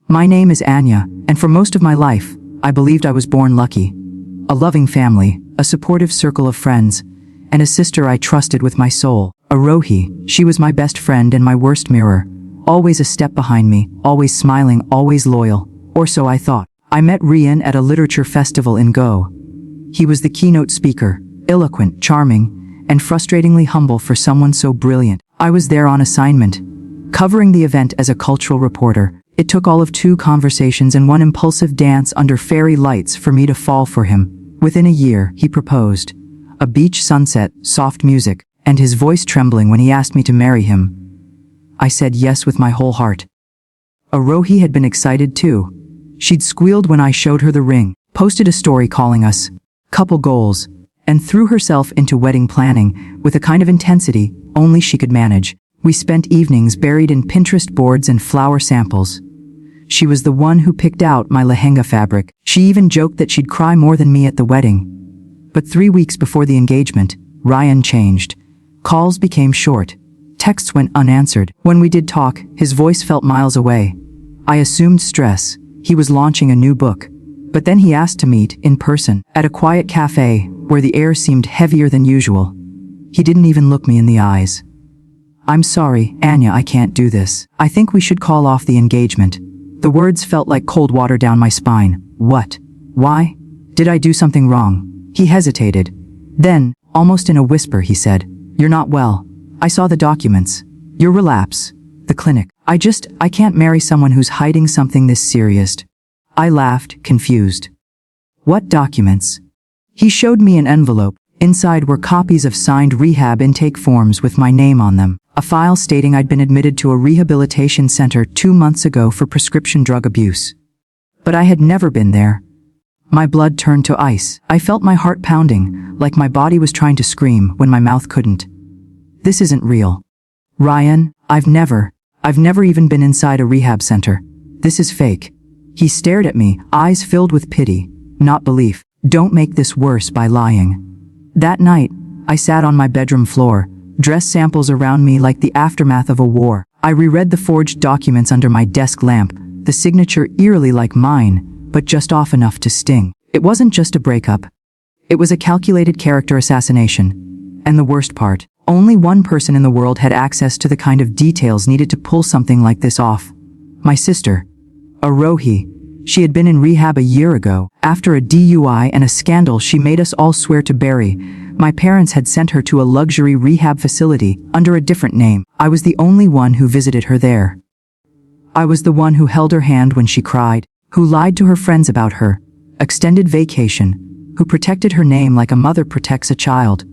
My name is Anya, and for most of my life, I believed I was born lucky. A loving family, a supportive circle of friends, and a sister I trusted with my soul. Arohi, she was my best friend and my worst mirror. Always a step behind me, always smiling, always loyal. Or so I thought. I met Rian at a literature festival in Go. He was the keynote speaker, eloquent, charming, and frustratingly humble for someone so brilliant. I was there on assignment, covering the event as a cultural reporter. It took all of 2 conversations and 1 impulsive dance under fairy lights for me to fall for him. Within a year, he proposed. A beach sunset, soft music, and his voice trembling when he asked me to marry him. I said yes with my whole heart. Arohi had been excited too. She'd squealed when I showed her the ring, posted a story calling us couple goals, and threw herself into wedding planning with a kind of intensity only she could manage. We spent evenings buried in Pinterest boards and flower samples. She was the one who picked out my lehenga fabric. She even joked that she'd cry more than me at the wedding. But 3 weeks before the engagement, Ryan changed. Calls became short. Texts went unanswered. When we did talk, his voice felt miles away. I assumed stress. He was launching a new book. But then he asked to meet, in person, at a quiet cafe, where the air seemed heavier than usual. He didn't even look me in the eyes. I'm sorry, Anya, I can't do this. I think we should call off the engagement. The words felt like cold water down my spine. What? Why? Did I do something wrong? He hesitated. Then, almost in a whisper, he said, You're not well. I saw the documents. Your relapse. The clinic. I can't marry someone who's hiding something this serious. I laughed, confused. What documents? He showed me an envelope. Inside were copies of signed rehab intake forms with my name on them. A file stating I'd been admitted to a rehabilitation center 2 months ago for prescription drug abuse. But I had never been there. My blood turned to ice. I felt my heart pounding, like my body was trying to scream when my mouth couldn't. This isn't real. Ryan, I've never even been inside a rehab center. This is fake. He stared at me, eyes filled with pity, not belief. Don't make this worse by lying. That night, I sat on my bedroom floor, dress samples around me like the aftermath of a war. I reread the forged documents under my desk lamp, the signature eerily like mine, but just off enough to sting. It wasn't just a breakup. It was a calculated character assassination. And the worst part, only one person in the world had access to the kind of details needed to pull something like this off. My sister, Arohi. She had been in rehab a year ago. After a DUI and a scandal she made us all swear to bury, my parents had sent her to a luxury rehab facility under a different name. I was the only one who visited her there. I was the one who held her hand when she cried, who lied to her friends about her, extended vacation, who protected her name like a mother protects a child.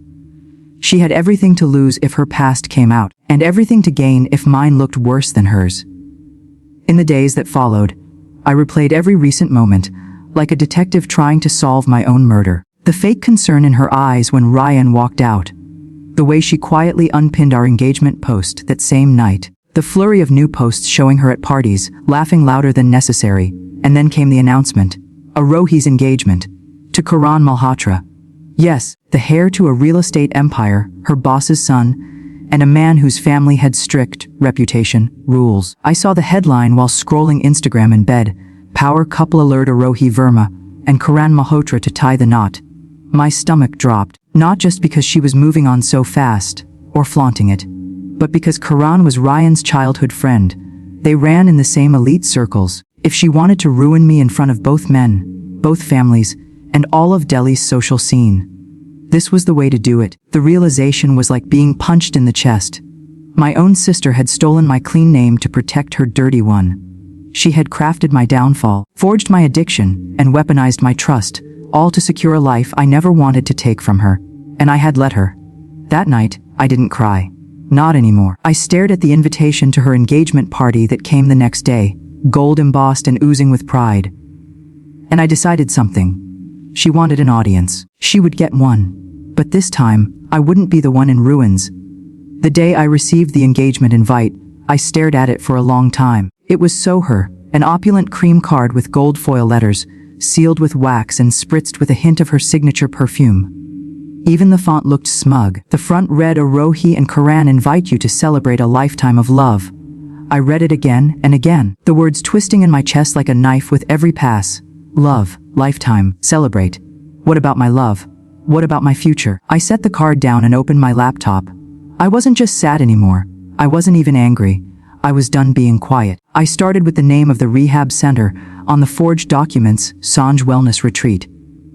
She had everything to lose if her past came out, and everything to gain if mine looked worse than hers. In the days that followed, I replayed every recent moment, like a detective trying to solve my own murder. The fake concern in her eyes when Ryan walked out. The way she quietly unpinned our engagement post that same night. The flurry of new posts showing her at parties, laughing louder than necessary. And then came the announcement. Arohi's engagement. To Karan Malhotra. Yes, the heir to a real estate empire, her boss's son, and a man whose family had strict reputation rules. I saw the headline while scrolling Instagram in bed. Power couple alert Arohi Verma and Karan Malhotra to tie the knot. My stomach dropped, not just because she was moving on so fast, or flaunting it, but because Karan was Ryan's childhood friend. They ran in the same elite circles. If she wanted to ruin me in front of both men, both families, and all of Delhi's social scene, this was the way to do it. The realization was like being punched in the chest. My own sister had stolen my clean name to protect her dirty one. She had crafted my downfall, forged my addiction, and weaponized my trust, all to secure a life I never wanted to take from her. And I had let her. That night, I didn't cry. Not anymore. I stared at the invitation to her engagement party that came the next day, gold embossed and oozing with pride. And I decided something. She wanted an audience. She would get one. But this time, I wouldn't be the one in ruins. The day I received the engagement invite, I stared at it for a long time. It was so her, an opulent cream card with gold foil letters, sealed with wax and spritzed with a hint of her signature perfume. Even the font looked smug. The front read, Arohi and Karan invite you to celebrate a lifetime of love. I read it again and again, the words twisting in my chest like a knife with every pass. Love, lifetime, celebrate. What about my love? What about my future? I set the card down and opened my laptop. I wasn't just sad anymore. I wasn't even angry. I was done being quiet. I started with the name of the rehab center on the forged documents, Sanj Wellness Retreat.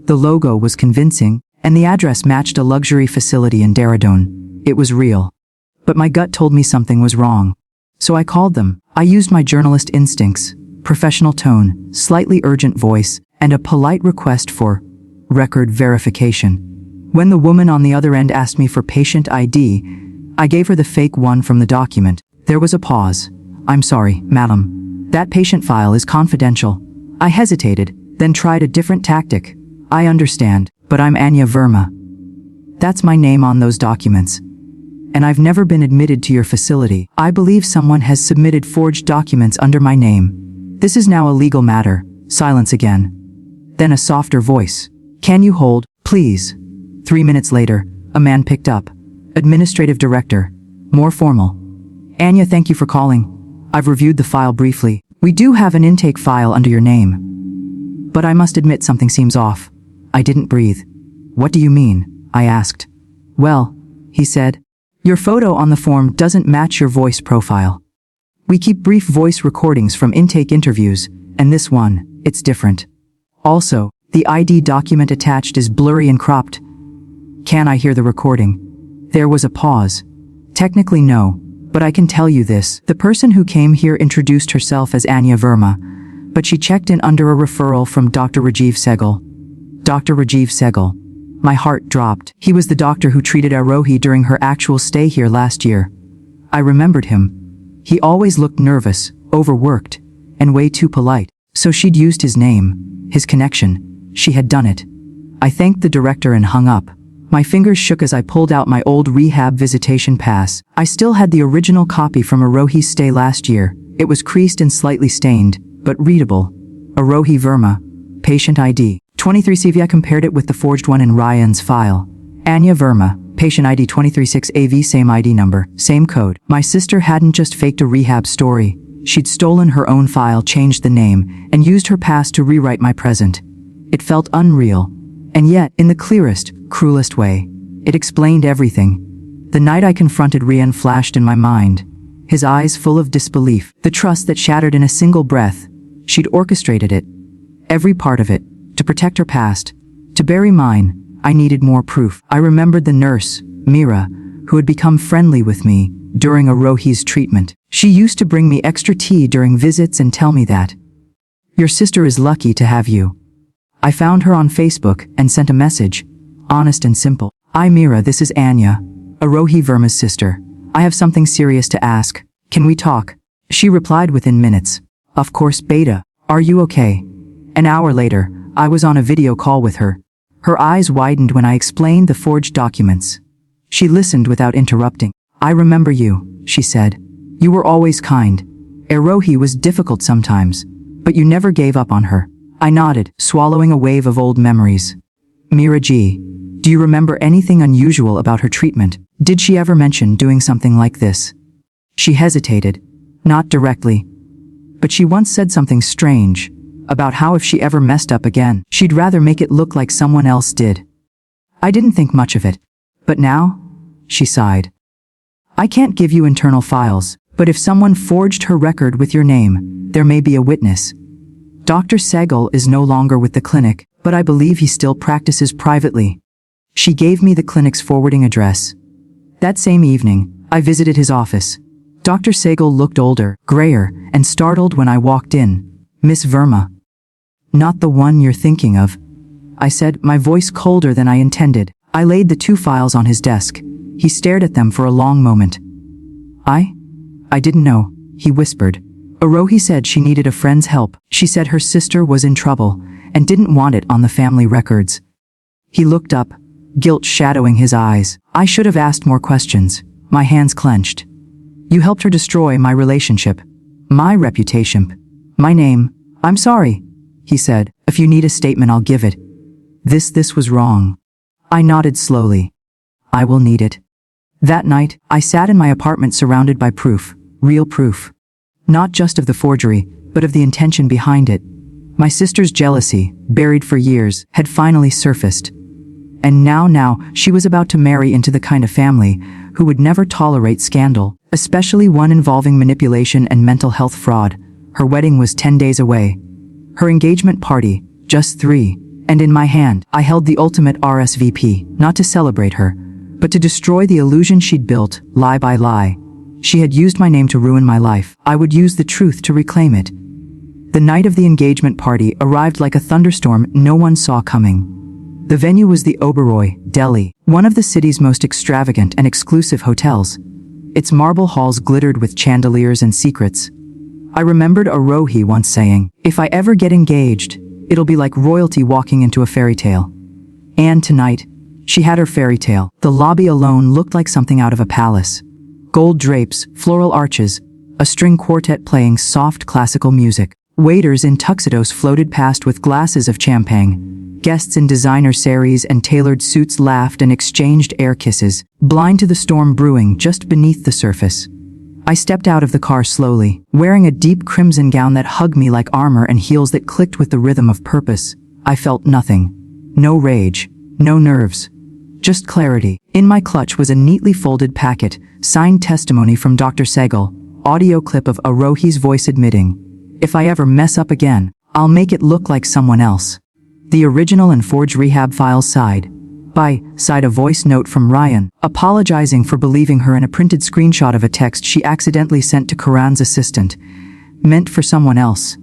The logo was convincing, and the address matched a luxury facility in Dehradun. It was real. But my gut told me something was wrong. So I called them. I used my journalist instincts, professional tone, slightly urgent voice, and a polite request for record verification. When the woman on the other end asked me for patient ID, I gave her the fake one from the document. There was a pause. I'm sorry, madam. That patient file is confidential. I hesitated, then tried a different tactic. I understand, but I'm Anya Verma. That's my name on those documents. And I've never been admitted to your facility. I believe someone has submitted forged documents under my name. This is now a legal matter. Silence again. Then a softer voice. Can you hold, please? 3 minutes later, a man picked up. Administrative director. More formal. Anya, thank you for calling. I've reviewed the file briefly. We do have an intake file under your name. But I must admit something seems off. I didn't breathe. What do you mean? I asked. Well, he said, your photo on the form doesn't match your voice profile. We keep brief voice recordings from intake interviews, and this one, it's different. Also, the ID document attached is blurry and cropped. Can I hear the recording? There was a pause. Technically no, but I can tell you this. The person who came here introduced herself as Anya Verma, but she checked in under a referral from Dr. Rajiv Sehgal. Dr. Rajiv Sehgal. My heart dropped. He was the doctor who treated Arohi during her actual stay here last year. I remembered him. He always looked nervous, overworked, and way too polite. So she'd used his name, his connection. She had done it. I thanked the director and hung up. My fingers shook as I pulled out my old rehab visitation pass. I still had the original copy from Arohi's stay last year. It was creased and slightly stained, but readable. Arohi Verma. Patient ID. 23 CV. I compared it with the forged one in Ryan's file. Anya Verma. Patient ID 236AV. Same ID number. Same code. My sister hadn't just faked a rehab story. She'd stolen her own file, changed the name, and used her past to rewrite my present. It felt unreal. And yet, in the clearest, cruelest way, it explained everything. The night I confronted Rian flashed in my mind. His eyes full of disbelief. The trust that shattered in a single breath. She'd orchestrated it. Every part of it. To protect her past. To bury mine. I needed more proof. I remembered the nurse, Mira, who had become friendly with me during Arohi's treatment. She used to bring me extra tea during visits and tell me that your sister is lucky to have you. I found her on Facebook and sent a message, honest and simple. Hi Mira, this is Anya, Arohi Verma's sister. I have something serious to ask. Can we talk? She replied within minutes. Of course, Beta. Are you okay? An hour later, I was on a video call with her. Her eyes widened when I explained the forged documents. She listened without interrupting. I remember you, she said. You were always kind. Arohi was difficult sometimes, but you never gave up on her. I nodded, swallowing a wave of old memories. Mira G, do you remember anything unusual about her treatment? Did she ever mention doing something like this? She hesitated. Not directly. But she once said something strange, about how if she ever messed up again, she'd rather make it look like someone else did. I didn't think much of it. But now? She sighed. I can't give you internal files, but if someone forged her record with your name, there may be a witness. Dr. Sehgal is no longer with the clinic, but I believe he still practices privately. She gave me the clinic's forwarding address. That same evening, I visited his office. Dr. Sehgal looked older, grayer, and startled when I walked in. Miss Verma. Not the one you're thinking of, I said, my voice colder than I intended. I laid the 2 files on his desk. He stared at them for a long moment. I didn't know, he whispered. Arohi said she needed a friend's help. She said her sister was in trouble and didn't want it on the family records. He looked up, guilt shadowing his eyes. I should have asked more questions. My hands clenched. You helped her destroy my relationship, my reputation, my name. I'm sorry, he said. If you need a statement, I'll give it. This was wrong. I nodded slowly. I will need it. That night, I sat in my apartment surrounded by proof, real proof. not just of the forgery, but of the intention behind it. My sister's jealousy, buried for years, had finally surfaced. And now, she was about to marry into the kind of family who would never tolerate scandal, especially one involving manipulation and mental health fraud. Her wedding was 10 days away. Her engagement party, just 3. And in my hand, I held the ultimate RSVP, not to celebrate her, but to destroy the illusion she'd built, lie by lie. She had used my name to ruin my life. I would use the truth to reclaim it. The night of the engagement party arrived like a thunderstorm no one saw coming. The venue was the Oberoi, Delhi, one of the city's most extravagant and exclusive hotels. Its marble halls glittered with chandeliers and secrets. I remembered Arohi once saying, "If I ever get engaged, it'll be like royalty walking into a fairy tale." And tonight, she had her fairy tale. The lobby alone looked like something out of a palace. Gold drapes, floral arches, a string quartet playing soft classical music. Waiters in tuxedos floated past with glasses of champagne. Guests in designer saris and tailored suits laughed and exchanged air kisses, blind to the storm brewing just beneath the surface. I stepped out of the car slowly, wearing a deep crimson gown that hugged me like armor and heels that clicked with the rhythm of purpose. I felt nothing. No rage, no nerves. Just clarity. In my clutch was a neatly folded packet, signed testimony from Dr. Sehgal, audio clip of Arohi's voice admitting, "If I ever mess up again, I'll make it look like someone else." The original and forged rehab files side by side, a voice note from Ryan, apologizing for believing her in a printed screenshot of a text she accidentally sent to Karan's assistant, meant for someone else,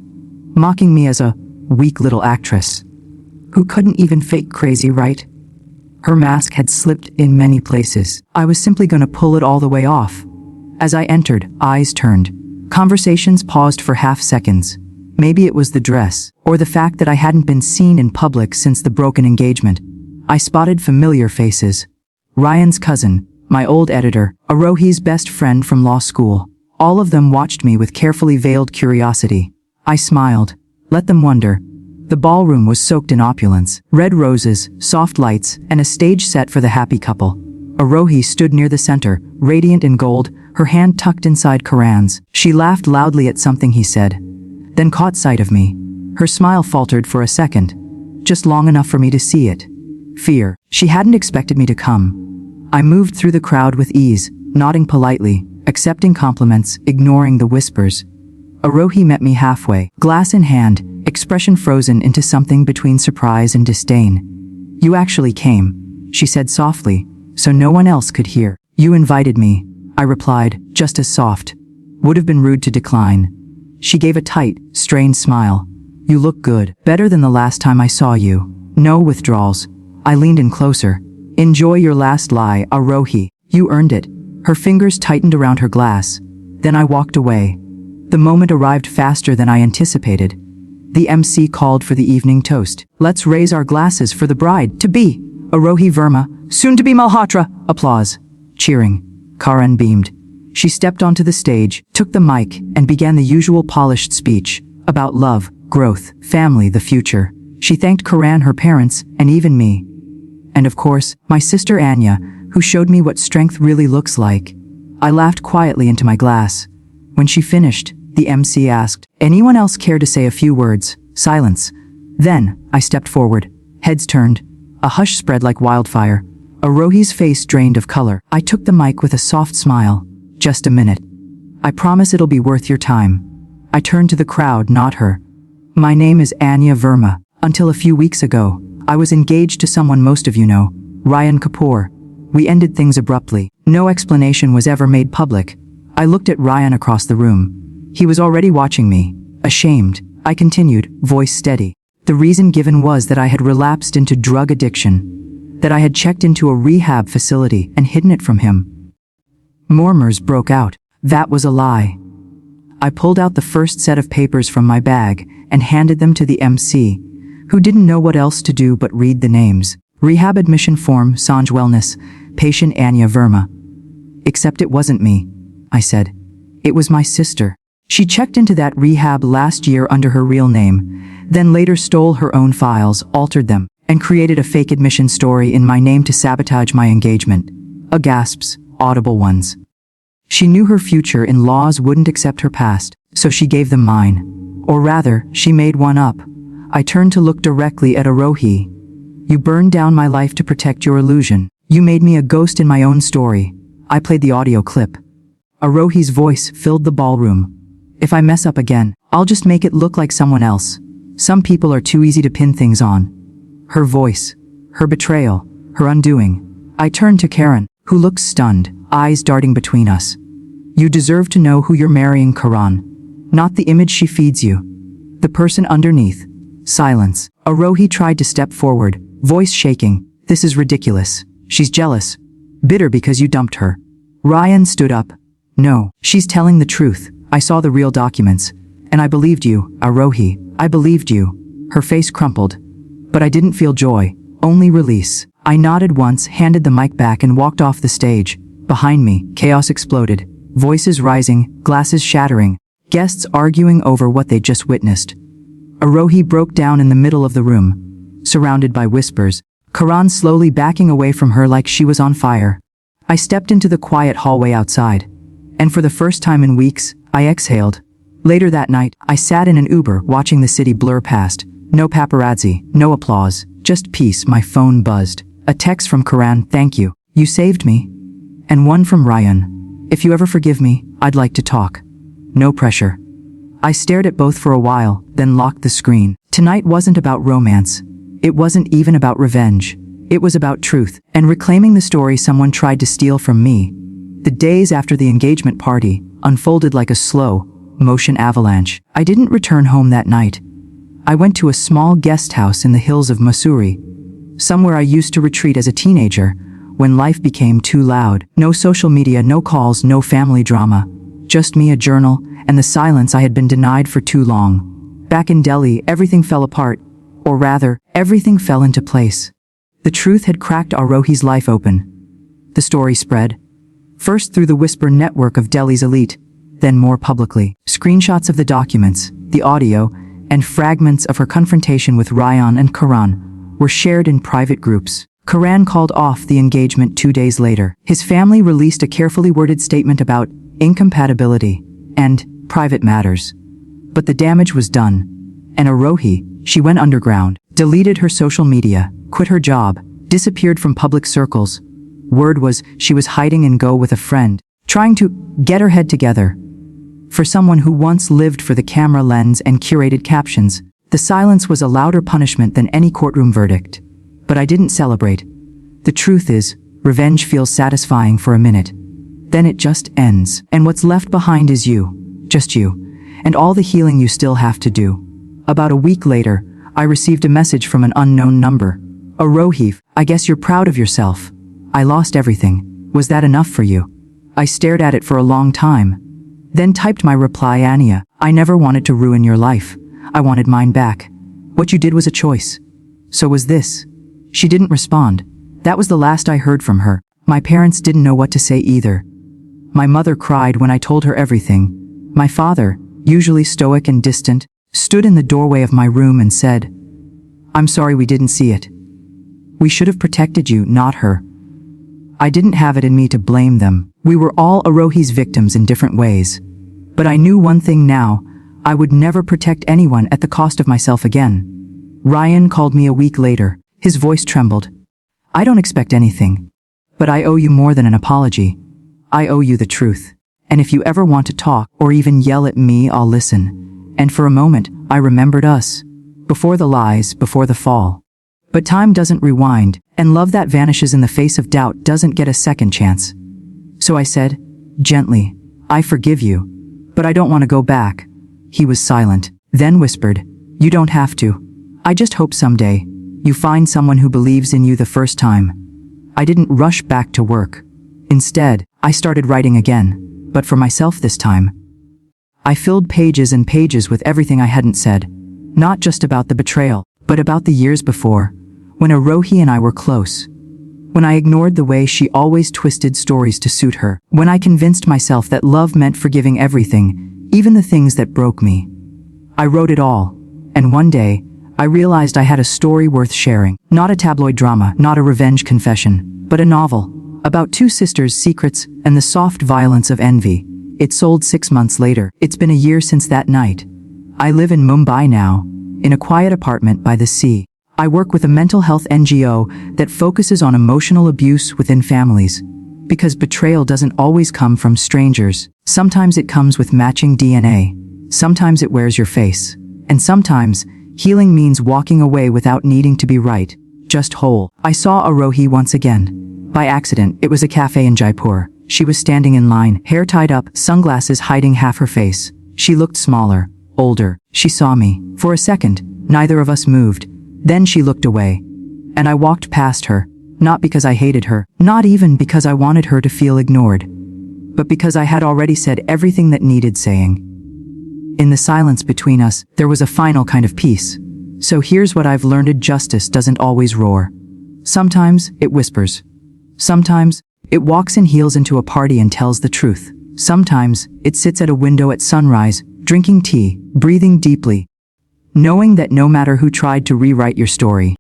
mocking me as a weak little actress who couldn't even fake crazy right. Her mask had slipped in many places. I was simply going to pull it all the way off. As I entered, eyes turned. Conversations paused for half seconds. Maybe it was the dress, or the fact that I hadn't been seen in public since the broken engagement. I spotted familiar faces. Ryan's cousin, my old editor, Arohi's best friend from law school. All of them watched me with carefully veiled curiosity. I smiled. Let them wonder. The ballroom was soaked in opulence. Red roses, soft lights, and a stage set for the happy couple. Arohi stood near the center, radiant in gold, her hand tucked inside Karan's. She laughed loudly at something he said, then caught sight of me. Her smile faltered for a second, just long enough for me to see it. Fear. She hadn't expected me to come. I moved through the crowd with ease, nodding politely, accepting compliments, ignoring the whispers. Arohi met me halfway, glass in hand, expression frozen into something between surprise and disdain. "You actually came," she said softly, so no one else could hear. "You invited me," I replied, just as soft. Would have been rude to decline. She gave a tight, strained smile. "You look good, better than the last time I saw you." No withdrawals. I leaned in closer. "Enjoy your last lie, Arohi. You earned it." Her fingers tightened around her glass. Then I walked away. The moment arrived faster than I anticipated. The MC called for the evening toast. "Let's raise our glasses for the bride-to-be, Arohi Verma, soon-to-be Malhotra." Applause. Cheering. Karan beamed. She stepped onto the stage, took the mic, and began the usual polished speech about love, growth, family, the future. She thanked Karan, her parents, and even me. And of course, my sister Anya, who showed me what strength really looks like. I laughed quietly into my glass. When she finished, the MC asked, "Anyone else care to say a few words?" Silence. Then, I stepped forward. Heads turned. A hush spread like wildfire. Arohi's face drained of color. I took the mic with a soft smile. "Just a minute. I promise it'll be worth your time." I turned to the crowd, not her. "My name is Anya Verma. Until a few weeks ago, I was engaged to someone most of you know, Ryan Kapoor. We ended things abruptly. No explanation was ever made public." I looked at Ryan across the room. He was already watching me. Ashamed, I continued, voice steady. The reason given was that I had relapsed into drug addiction, that I had checked into a rehab facility and hidden it from him. Murmurs broke out. That was a lie. I pulled out the first set of papers from my bag and handed them to the MC, who didn't know what else to do but read the names. Rehab admission form, Sanj Wellness, patient Anya Verma. "Except it wasn't me," I said. "It was my sister. She checked into that rehab last year under her real name, then later stole her own files, altered them, and created a fake admission story in my name to sabotage my engagement." A gasps, audible ones. "She knew her future in laws wouldn't accept her past, So she gave them mine. Or rather, she made one up. I turned to look directly at Arohi. You burned down my life to protect your illusion. You made me a ghost in my own story. I played the audio clip. Arohi's voice filled the ballroom. If I mess up again, I'll just make it look like someone else. Some people are too easy to pin things on. Her voice, her betrayal, her undoing. I turned to Karen, who looked stunned, eyes darting between us. You deserve to know who you're marrying, Karan. Not the image she feeds you. The person underneath. Silence. Arohi tried to step forward, voice shaking. This is ridiculous. She's jealous. Bitter because you dumped her. Ryan stood up. No, she's telling the truth. I saw the real documents. And I believed you, Arohi. I believed you. Her face crumpled. But I didn't feel joy, only release. I nodded once, handed the mic back and walked off the stage. Behind me, chaos exploded. Voices rising, glasses shattering. Guests arguing over what they'd just witnessed. Arohi broke down in the middle of the room, surrounded by whispers. Karan slowly backing away from her like she was on fire. I stepped into the quiet hallway outside. And for the first time in weeks, I exhaled. Later that night, I sat in an Uber watching the city blur past. No paparazzi, no applause, just peace. My phone buzzed. A text from Karan, thank you. You saved me. And one from Ryan. If you ever forgive me, I'd like to talk. No pressure. I stared at both for a while, then locked the screen. Tonight wasn't about romance. It wasn't even about revenge. It was about truth, and reclaiming the story someone tried to steal from me. The days after the engagement party unfolded like a slow motion avalanche. I didn't return home that night. I went to a small guest house in the hills of Mussoorie, somewhere I used to retreat as a teenager, when life became too loud. No social media, no calls, no family drama. Just me, a journal, and the silence I had been denied for too long. Back in Delhi, everything fell apart. Or rather, everything fell into place. The truth had cracked Arohi's life open. The story spread. First through the whisper network of Delhi's elite, then more publicly. Screenshots of the documents, the audio, and fragments of her confrontation with Ryan and Karan were shared in private groups. Karan called off the engagement 2 days later. His family released a carefully worded statement about incompatibility and private matters. But the damage was done. And Arohi, she went underground, deleted her social media, quit her job, disappeared from public circles. Word was she was hiding in Go with a friend, trying to get her head together. For someone who once lived for the camera lens and curated captions, the silence was a louder punishment than any courtroom verdict. But I didn't celebrate. The truth is, revenge feels satisfying for a minute. Then it just ends, and what's left behind is you, just you, and all the healing you still have to do. About a week later, I received a message from an unknown number. Arohi, I guess you're proud of yourself. I lost everything. Was that enough for you? I stared at it for a long time. Then typed my reply, Anya, I never wanted to ruin your life. I wanted mine back. What you did was a choice. So was this. She didn't respond. That was the last I heard from her. My parents didn't know what to say either. My mother cried when I told her everything. My father, usually stoic and distant, stood in the doorway of my room and said, I'm sorry we didn't see it. We should have protected you, not her. I didn't have it in me to blame them. We were all Arohi's victims in different ways. But I knew one thing now. I would never protect anyone at the cost of myself again. Ryan called me a week later. His voice trembled. I don't expect anything. But I owe you more than an apology. I owe you the truth. And if you ever want to talk or even yell at me, I'll listen. And for a moment, I remembered us. Before the lies, before the fall. But time doesn't rewind, and love that vanishes in the face of doubt doesn't get a second chance. So I said, gently, I forgive you. But I don't want to go back. He was silent, then whispered, you don't have to. I just hope someday you find someone who believes in you the first time. I didn't rush back to work. Instead, I started writing again, but for myself this time. I filled pages and pages with everything I hadn't said, not just about the betrayal, but about the years before, when Arohi and I were close. When I ignored the way she always twisted stories to suit her. When I convinced myself that love meant forgiving everything, even the things that broke me. I wrote it all, and one day, I realized I had a story worth sharing. Not a tabloid drama, not a revenge confession, but a novel, about two sisters' secrets and the soft violence of envy. It sold 6 months later. It's been a year since that night. I live in Mumbai now, in a quiet apartment by the sea. I work with a mental health NGO that focuses on emotional abuse within families. Because betrayal doesn't always come from strangers. Sometimes it comes with matching DNA. Sometimes it wears your face. And sometimes, healing means walking away without needing to be right, just whole. I saw Arohi once again. By accident, it was a cafe in Jaipur. She was standing in line, hair tied up, sunglasses hiding half her face. She looked smaller, older. She saw me. For a second, neither of us moved. Then she looked away. And I walked past her. Not because I hated her, not even because I wanted her to feel ignored, but because I had already said everything that needed saying. In the silence between us, there was a final kind of peace. So here's what I've learned: justice doesn't always roar. Sometimes it whispers. Sometimes it walks in heels into a party and tells the truth. Sometimes it sits at a window at sunrise, drinking tea, breathing deeply, knowing that no matter who tried to rewrite your story,